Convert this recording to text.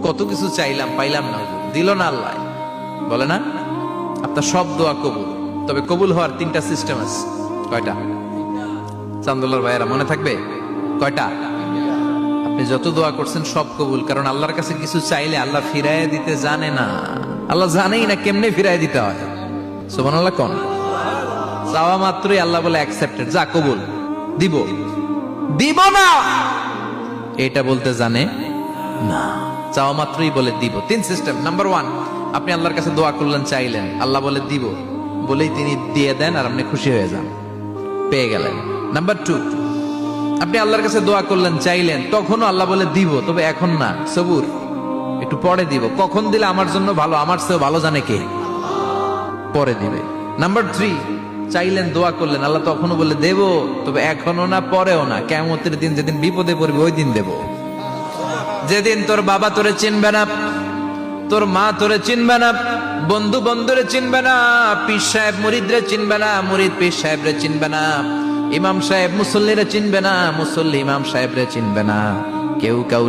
কত কিছু চাইলাম, পাইলাম না, দিল না আল্লাহ। বলে না আপনার সব দোয়া কবুল, তবে কবুল হওয়ার 3টা সিস্টেম আছে। কয়টা? চান্দুল্লার ভাইয়েরা মনে থাকবে কয়টা? আপনি যত দোয়া করছেন সব কবুল, কারণ আল্লাহর কাছে কিছু চাইলে আল্লাহ ফিরাইয়া দিতে জানে না। আল্লাহ জানেই না কেমনে ফিরাইয়া দিতে হয়। সুবহানাল্লাহ কোন? চাওয়া মাত্রই আল্লাহ বলে অ্যাকসেপ্টেড, যা কবুল, দিব দিব না এটা বলতে জানে না, চাওয়া মাত্রই বলে দিব। 3 সিস্টেম। নাম্বার 1, আপনি আল্লাহর কাছে দোয়া করলেন, চাইলেন, আল্লাহ বলে দিব, বলেই তিনি দিয়ে দেন আর আপনি খুশি হয়ে যান, পেয়ে গেলেন। নাম্বার 2, আপনি আল্লাহর কাছে দোয়া করলেন, চাইলেন, তখনও আল্লাহ বলে দিব, তবে এখন না, সবুর, একটু পরে দিব। কখন দিলে আমার জন্য ভালো, আমার চেয়ে ভালো জানে কে, পরে দিবে। নাম্বার 3, চাইলেন, দোয়া করলেন, আল্লাহ তখনও বলে দেব, তবে এখনো না, পরেও না, কিয়ামতের দিন যেদিন বিপদে পড়বে ওই দিন দেব। যেদিন তোর বাবা তোরে চিনবে না, তোর মা তোরে চিনবে না, বন্ধু বন্ধুরে চিনবে না, পীর সাহেব মুরিদরে চিনবে না, মুরিদ পীর সাহেবরে চিনবে না, ইমাম সাহেব মুসল্লিরে চিনবে না, মুসল্লি ইমাম সাহেবরে চিনবে না, কেউ কাউরে